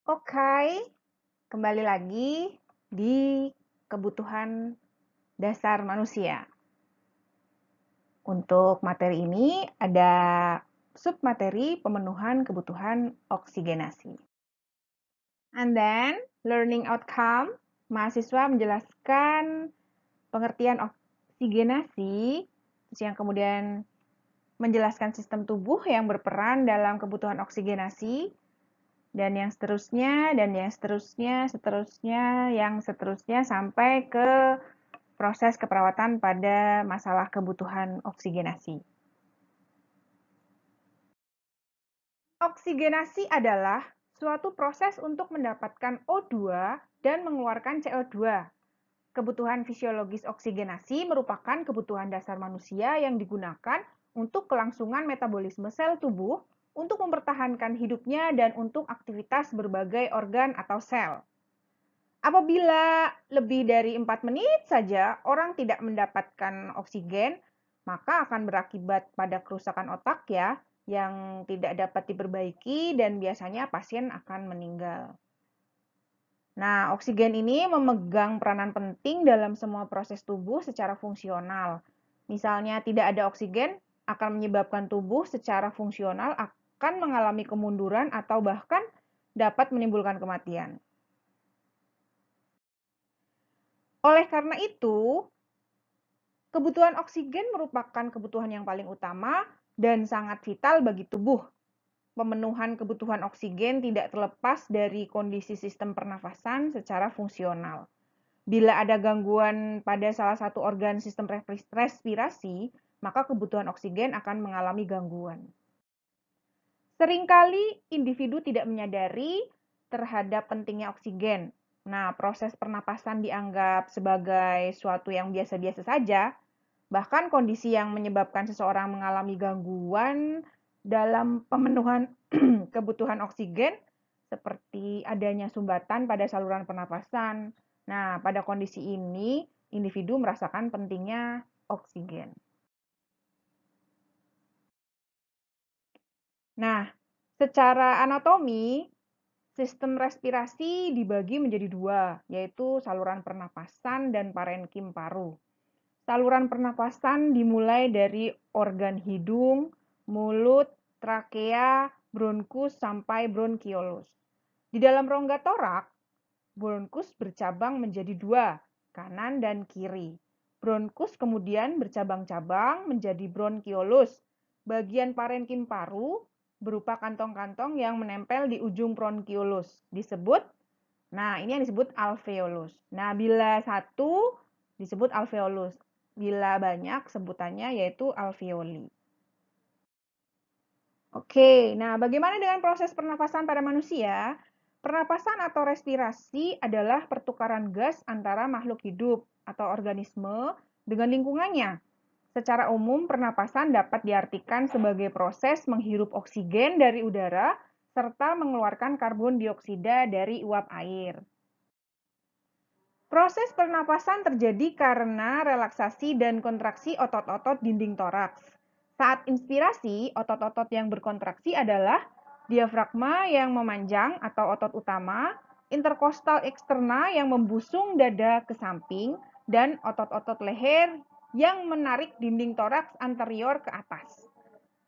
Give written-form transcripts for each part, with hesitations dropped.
Oke, kembali lagi di kebutuhan dasar manusia. Untuk materi ini ada submateri pemenuhan kebutuhan oksigenasi. And then, learning outcome, mahasiswa menjelaskan pengertian oksigenasi, yang kemudian menjelaskan sistem tubuh yang berperan dalam kebutuhan oksigenasi, dan yang seterusnya, yang seterusnya sampai ke proses keperawatan pada masalah kebutuhan oksigenasi. Oksigenasi adalah suatu proses untuk mendapatkan O2 dan mengeluarkan CO2. Kebutuhan fisiologis oksigenasi merupakan kebutuhan dasar manusia yang digunakan untuk kelangsungan metabolisme sel tubuh, untuk mempertahankan hidupnya, dan untuk aktivitas berbagai organ atau sel. Apabila lebih dari 4 menit saja orang tidak mendapatkan oksigen, maka akan berakibat pada kerusakan otak ya, yang tidak dapat diperbaiki dan biasanya pasien akan meninggal. Nah, oksigen ini memegang peranan penting dalam semua proses tubuh secara fungsional. Misalnya tidak ada oksigen akan menyebabkan tubuh secara fungsional akan mengalami kemunduran atau bahkan dapat menimbulkan kematian. Oleh karena itu, kebutuhan oksigen merupakan kebutuhan yang paling utama dan sangat vital bagi tubuh. Pemenuhan kebutuhan oksigen tidak terlepas dari kondisi sistem pernafasan secara fungsional. Bila ada gangguan pada salah satu organ sistem respirasi, maka kebutuhan oksigen akan mengalami gangguan. Seringkali individu tidak menyadari terhadap pentingnya oksigen. Nah, proses pernapasan dianggap sebagai suatu yang biasa-biasa saja. Bahkan kondisi yang menyebabkan seseorang mengalami gangguan dalam pemenuhan kebutuhan oksigen seperti adanya sumbatan pada saluran pernapasan. Nah, pada kondisi ini individu merasakan pentingnya oksigen. Nah, secara anatomi, sistem respirasi dibagi menjadi dua, yaitu saluran pernapasan dan parenkim paru. Saluran pernapasan dimulai dari organ hidung, mulut, trakea, bronkus, sampai bronkiolus. Di dalam rongga torak, bronkus bercabang menjadi dua, kanan dan kiri. Bronkus kemudian bercabang-cabang menjadi bronkiolus. Bagian parenkim paru berupa kantong-kantong yang menempel di ujung bronkiolus. Ini yang disebut alveolus. Nah, bila satu disebut alveolus. Bila banyak sebutannya yaitu alveoli. Oke, nah bagaimana dengan proses pernapasan pada manusia? Pernapasan atau respirasi adalah pertukaran gas antara makhluk hidup atau organisme dengan lingkungannya. Secara umum, pernapasan dapat diartikan sebagai proses menghirup oksigen dari udara serta mengeluarkan karbon dioksida dari uap air. Proses pernapasan terjadi karena relaksasi dan kontraksi otot-otot dinding toraks. Saat inspirasi, otot-otot yang berkontraksi adalah diafragma yang memanjang atau otot utama, interkostal eksterna yang membusung dada ke samping, dan otot-otot leher yang menarik dinding toraks anterior ke atas.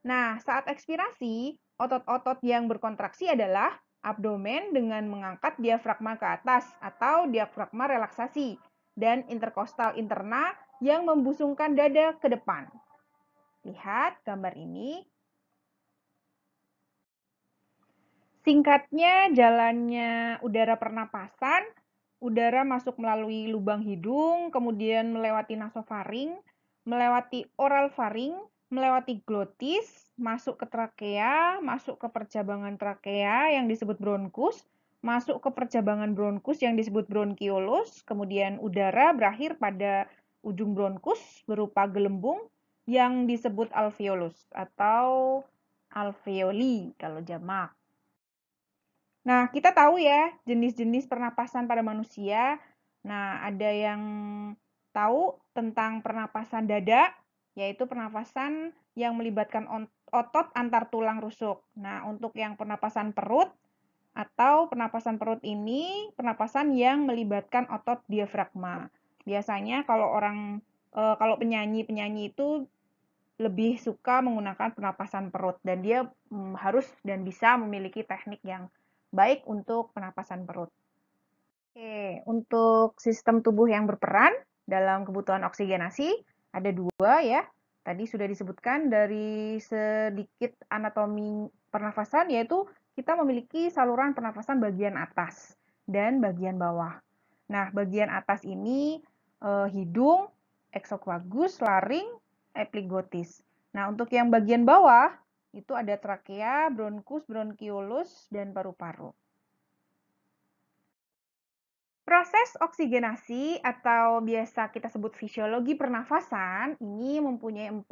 Nah, saat ekspirasi, otot-otot yang berkontraksi adalah abdomen dengan mengangkat diafragma ke atas atau diafragma relaksasi, dan interkostal interna yang membusungkan dada ke depan. Lihat gambar ini. Singkatnya, jalannya udara pernapasan, udara masuk melalui lubang hidung, kemudian melewati nasofaring, melewati oral faring, melewati glotis, masuk ke trakea, masuk ke percabangan trakea yang disebut bronkus, masuk ke percabangan bronkus yang disebut bronkiolus, kemudian udara berakhir pada ujung bronkus berupa gelembung yang disebut alveolus atau alveoli kalau jamak. Nah, kita tahu ya jenis-jenis pernapasan pada manusia. Nah, ada yang tahu tentang pernapasan dada, yaitu pernapasan yang melibatkan otot antar tulang rusuk. Nah, untuk yang pernapasan perut, atau pernapasan perut ini pernapasan yang melibatkan otot diafragma. Biasanya kalau penyanyi itu lebih suka menggunakan pernapasan perut dan dia harus dan bisa memiliki teknik yang baik untuk pernapasan perut. Oke, untuk sistem tubuh yang berperan dalam kebutuhan oksigenasi ada dua ya. Tadi sudah disebutkan dari sedikit anatomi pernafasan, yaitu kita memiliki saluran pernafasan bagian atas dan bagian bawah. Nah, bagian atas ini hidung, eksofagus, laring, epiglottis. Nah, untuk yang bagian bawah itu ada trakea, bronkus, bronkiolus, dan paru-paru. Proses oksigenasi atau biasa kita sebut fisiologi pernafasan ini mempunyai 4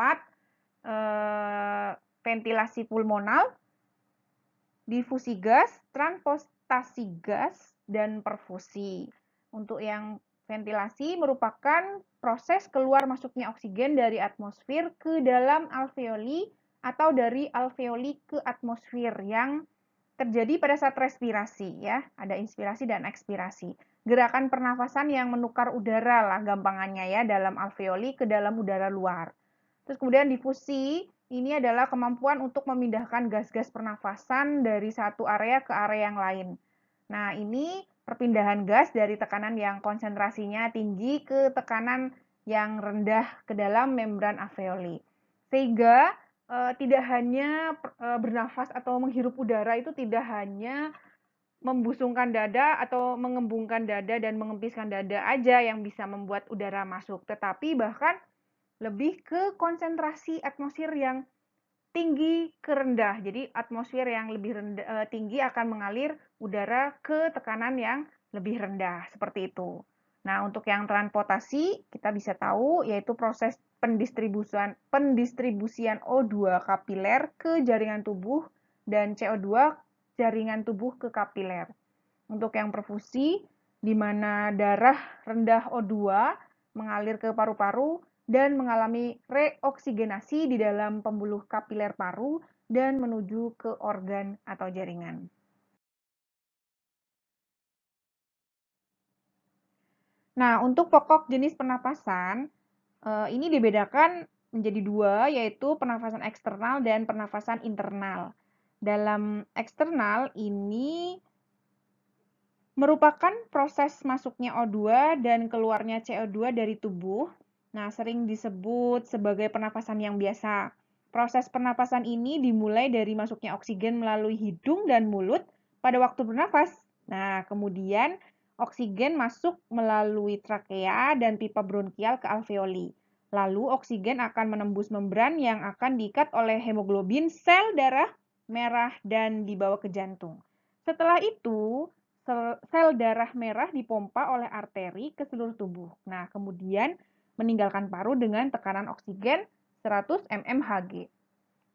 ventilasi pulmonal, difusi gas, transpostasi gas, dan perfusi. Untuk yang ventilasi merupakan proses keluar masuknya oksigen dari atmosfer ke dalam alveoli atau dari alveoli ke atmosfer yang terjadi pada saat respirasi ya, ada inspirasi dan ekspirasi. Gerakan pernafasan yang menukar udara lah gampangannya ya dalam alveoli ke dalam udara luar. Terus kemudian difusi, ini adalah kemampuan untuk memindahkan gas-gas pernafasan dari satu area ke area yang lain. Nah, ini perpindahan gas dari tekanan yang konsentrasinya tinggi ke tekanan yang rendah ke dalam membran alveoli. Sehingga tidak hanya bernafas atau menghirup udara itu tidak hanya membusungkan dada atau mengembungkan dada dan mengempiskan dada aja yang bisa membuat udara masuk, tetapi bahkan lebih ke konsentrasi atmosfer yang tinggi ke rendah. Jadi atmosfer yang lebih tinggi akan mengalir udara ke tekanan yang lebih rendah, seperti itu. Nah, untuk yang transportasi, kita bisa tahu yaitu proses pendistribusian O2 kapiler ke jaringan tubuh dan CO2 jaringan tubuh ke kapiler. Untuk yang perfusi, di mana darah rendah O2 mengalir ke paru-paru dan mengalami reoksigenasi di dalam pembuluh kapiler paru dan menuju ke organ atau jaringan. Nah, untuk pokok jenis pernapasan, ini dibedakan menjadi dua, yaitu pernafasan eksternal dan pernafasan internal. Dalam eksternal ini merupakan proses masuknya O2 dan keluarnya CO2 dari tubuh. Nah, sering disebut sebagai pernapasan yang biasa. Proses pernapasan ini dimulai dari masuknya oksigen melalui hidung dan mulut pada waktu bernafas. Nah, kemudian oksigen masuk melalui trakea dan pipa bronkial ke alveoli. Lalu oksigen akan menembus membran yang akan diikat oleh hemoglobin sel darah merah dan dibawa ke jantung. Setelah itu, sel darah merah dipompa oleh arteri ke seluruh tubuh. Nah, kemudian meninggalkan paru dengan tekanan oksigen 100 mmHg.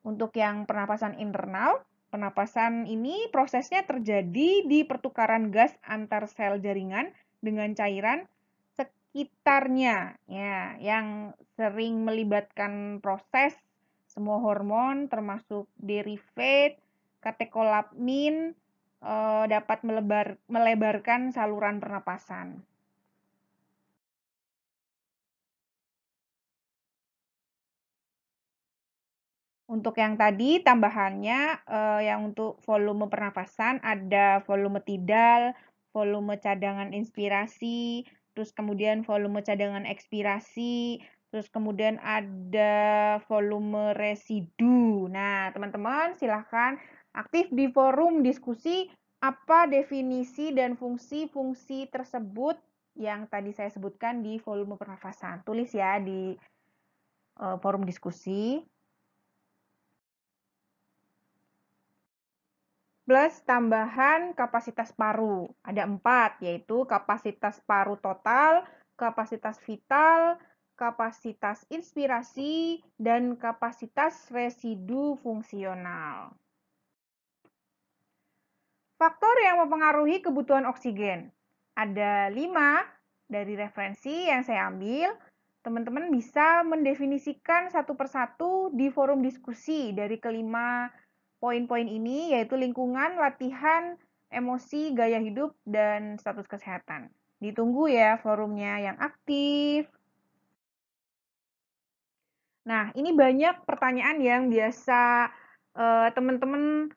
Untuk yang pernapasan internal, pernapasan ini prosesnya terjadi di pertukaran gas antar sel jaringan dengan cairan sekitarnya, ya, yang sering melibatkan proses semua hormon termasuk derivat, katekolamiin dapat melebarkan saluran pernapasan. Untuk yang tadi tambahannya yang untuk volume pernapasan ada volume tidal, volume cadangan inspirasi, terus kemudian volume cadangan ekspirasi, terus kemudian ada volume residu. Nah, teman-teman silahkan aktif di forum diskusi apa definisi dan fungsi-fungsi tersebut yang tadi saya sebutkan di volume pernafasan. Tulis ya di forum diskusi. Plus tambahan kapasitas paru. Ada 4, yaitu kapasitas paru total, kapasitas vital, kapasitas inspirasi, dan kapasitas residu fungsional. Faktor yang mempengaruhi kebutuhan oksigen. Ada 5 dari referensi yang saya ambil. Teman-teman bisa mendefinisikan satu persatu di forum diskusi dari kelima poin-poin ini, yaitu lingkungan, latihan, emosi, gaya hidup, dan status kesehatan. Ditunggu ya forumnya yang aktif. Nah, ini banyak pertanyaan yang biasa teman-teman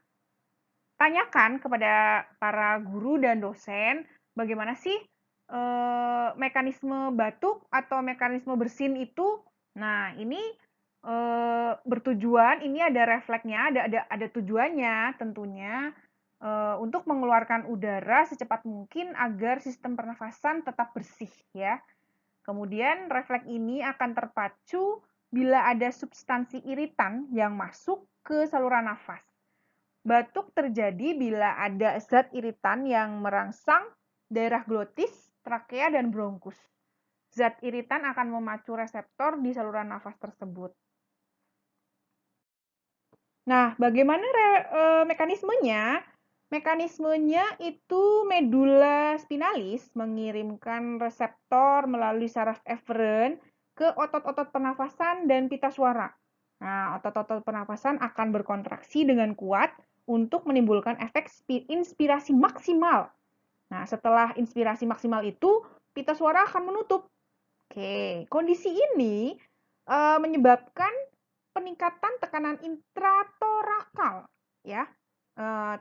tanyakan kepada para guru dan dosen, bagaimana sih mekanisme batuk atau mekanisme bersin itu? Nah, ini bertujuan, ini ada refleksnya, ada tujuannya tentunya untuk mengeluarkan udara secepat mungkin agar sistem pernafasan tetap bersih ya. Kemudian refleks ini akan terpacu bila ada substansi iritan yang masuk ke saluran nafas. Batuk terjadi bila ada zat iritan yang merangsang daerah glotis, trakea, dan bronkus. Zat iritan akan memacu reseptor di saluran nafas tersebut. Nah, bagaimana mekanismenya? Mekanismenya itu medula spinalis mengirimkan reseptor melalui saraf eferen ke otot-otot pernafasan dan pita suara. Nah, otot-otot pernafasan akan berkontraksi dengan kuat untuk menimbulkan efek inspirasi maksimal. Nah, setelah inspirasi maksimal itu, pita suara akan menutup. Oke, kondisi ini menyebabkan peningkatan tekanan intratorakal, ya.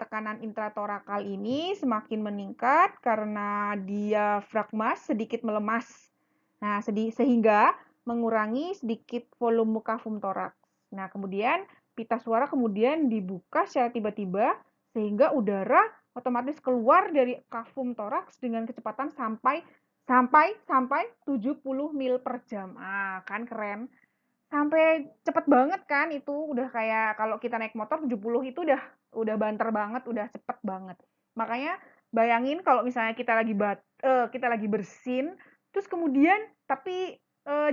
Tekanan intratorakal ini semakin meningkat karena diafragma sedikit melemas. Nah, sehingga mengurangi sedikit volume kafum toraks. Nah, kemudian pita suara kemudian dibuka secara tiba-tiba sehingga udara otomatis keluar dari kafum toraks dengan kecepatan sampai 70 mil per jam. Ah, kan keren. Sampai cepet banget kan itu udah kayak kalau kita naik motor 70 itu udah banter banget, udah cepet banget. Makanya bayangin kalau misalnya kita lagi bersin terus kemudian tapi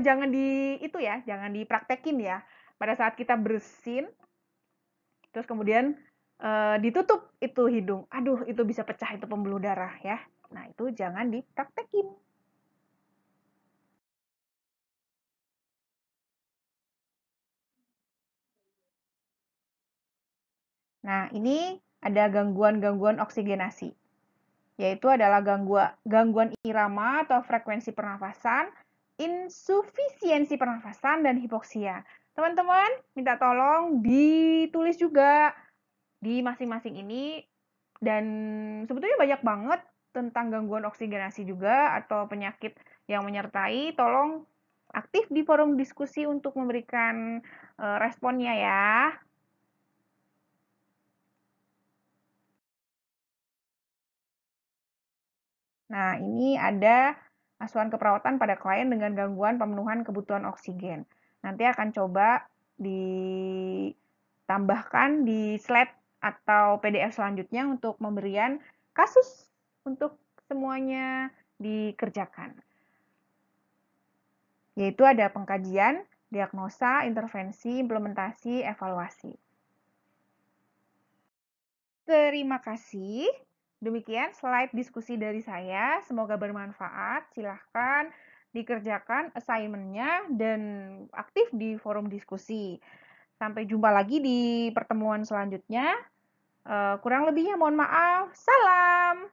jangan itu ya, jangan dipraktekin ya. Pada saat kita bersin terus kemudian ditutup itu hidung. Aduh, itu bisa pecah itu pembuluh darah ya. Nah, itu jangan dipraktekin. Nah, ini ada gangguan-gangguan oksigenasi, yaitu adalah gangguan irama atau frekuensi pernafasan, insufisiensi pernafasan, dan hipoksia. Teman-teman, minta tolong ditulis juga di masing-masing ini, dan sebetulnya banyak banget tentang gangguan oksigenasi juga atau penyakit yang menyertai. Tolong aktif di forum diskusi untuk memberikan responnya ya. Nah, ini ada asuhan keperawatan pada klien dengan gangguan pemenuhan kebutuhan oksigen. Nanti akan coba ditambahkan di slide atau PDF selanjutnya untuk pemberian kasus untuk semuanya dikerjakan. Yaitu ada pengkajian, diagnosa, intervensi, implementasi, evaluasi. Terima kasih. Demikian slide diskusi dari saya. Semoga bermanfaat. Silahkan dikerjakan assignment-nya dan aktif di forum diskusi. Sampai jumpa lagi di pertemuan selanjutnya. Kurang lebihnya mohon maaf. Salam!